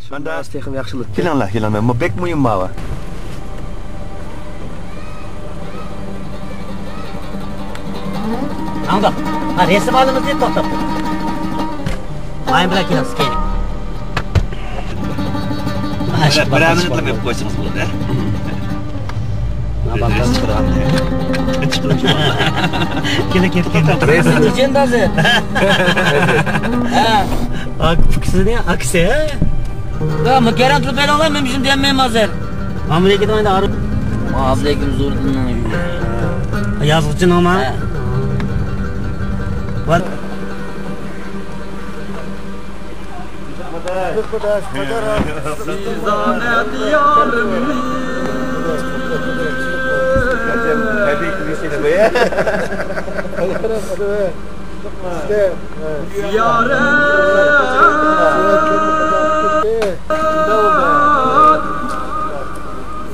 Anda Astaqim yaxshilik. kelinglar. Bu bek muhim baba. Anda. Ha, resim aldınız diye to'xtab. Mayın bilan kelamiz keyin. Bir minutlik deb qo'ysangiz bo'ladi. Kela resim legendasi. Ha. Aksine aksi. Da makaran turib beralar, men shunday demayman hozir. Mamlekat mayda arib. Mamlekat zo'rdan yazgıcı noma. Var. Sizane diyarım.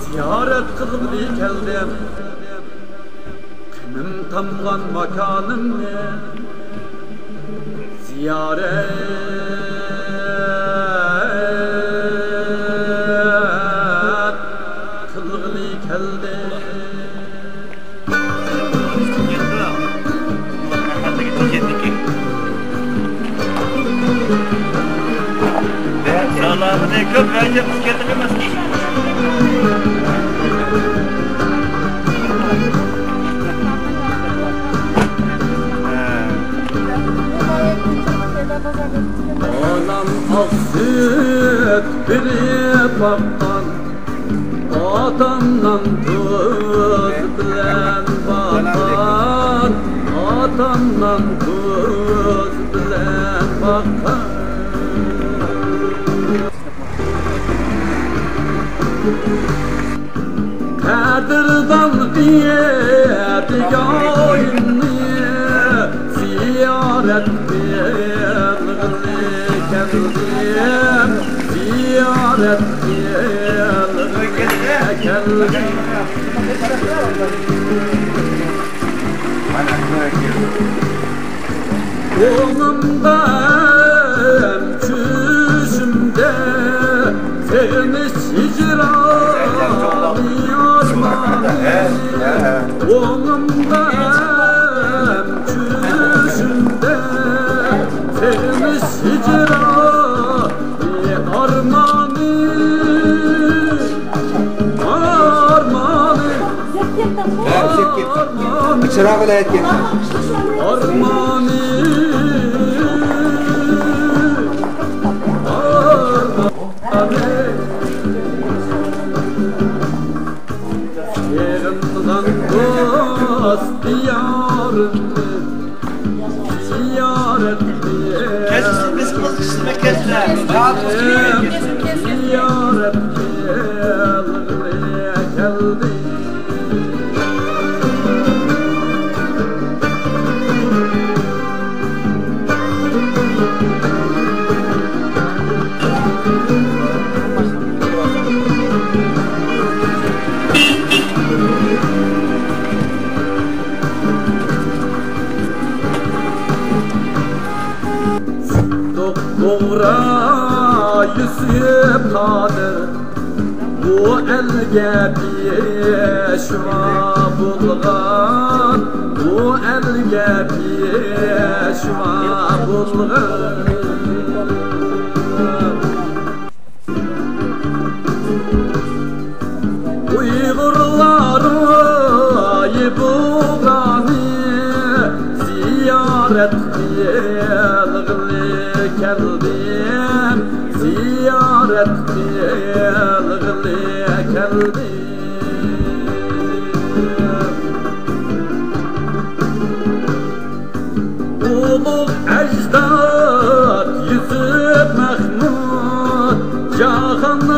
Ziyaret kılıp geldim. Kınım tamgan makanım ne? Ziyaret kılgılı geldi. Selamünaleyküm. Bence biz getiremez ki. Anam aksıt biri baktan, atamdan tuz bilen baktan, atamdan tuz bilen baktan. Kadirdan diyeti yayını ziyaret geldim, ziyaret geldim. Onumdan çüşümde sevmiş hicran yarmanı. Onumdan çüşümde sevmiş hicran armanı. Armanı. Çırağı vilayet geldi. Armanı. Yerimden dost diyarını ziyaret Kesin biz kılıçsızma kesler. ziyaret geldi. Doğra Yusuf Kadir bu elge peşva bulgan, bu elge peşva bulgan. Uygurları yibugani ziyaret geldim, ziyaret geldim. Ulug ecdad Yusuf Mahmud Cahan'a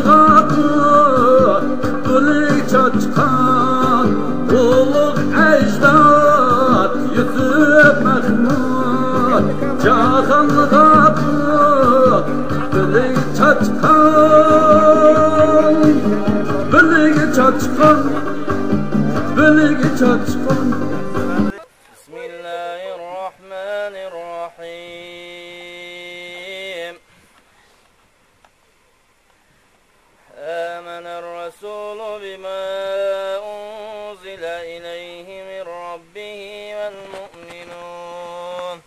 kutlulik çaçkan. Ulug ecdad Yusuf Mahmud Cahan'a kutlulik çaçkan. Biligi çaçkan, biligi çaçkan. Bismillahirrahmanirrahim. المؤمنون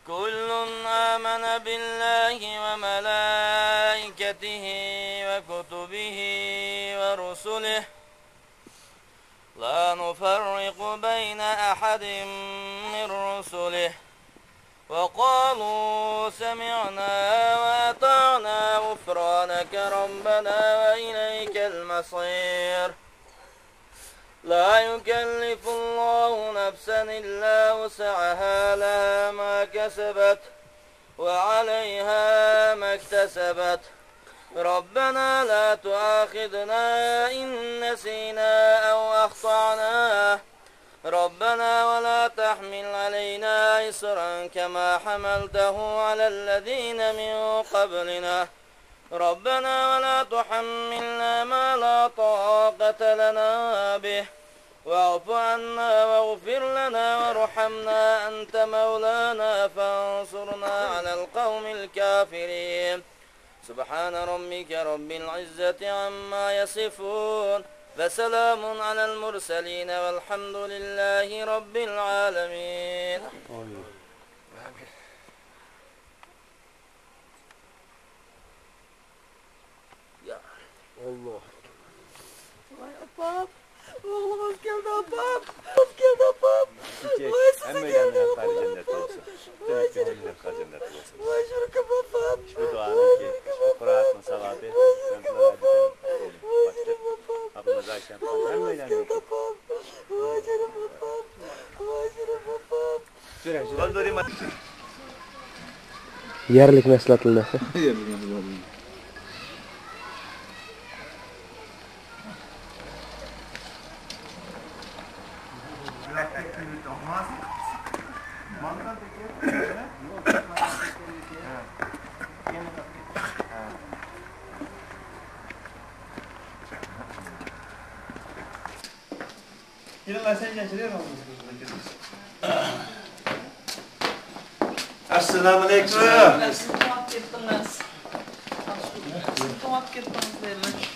كل آمن بالله وملائكته وكتبه ورسله لا نفرق بين أحد من رسله وقالوا سمعنا وأطعنا غفرانك ربنا وإليك المصير لا يكلف الله نفسا إلا وسعها لها ما كسبت وعليها ما اكتسبت ربنا لا تؤاخذنا إن نسينا أو أخطأنا ربنا ولا تحمل علينا إصرا كما حملته على الذين من قبلنا ربنا ولا تحملنا ما لا طاقة لنا به واعف عنا واغفر لنا وارحمنا أنت مولانا فانصرنا على القوم الكافرين سبحان ربك رب العزة عما يصفون وسلام على المرسلين والحمد لله رب العالمين. Ya Allah. Vay apam. Oğlum hoş geldin apam. Hoş geldin apam. Vay size geldin apam. Vay canım. Vay şuraya apam. Şu duanı ki, şu Kur'an salavatı. Vay canım apam. Abimiz Ayşen. Hoş geldin apam. Vay canım apam. Vay canım apam. Doldurayım. Yerlik meslatilmesi. Assalamu alaikum. Tomat gittiniz. Tomat gittiniz demek.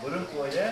Burun koydu.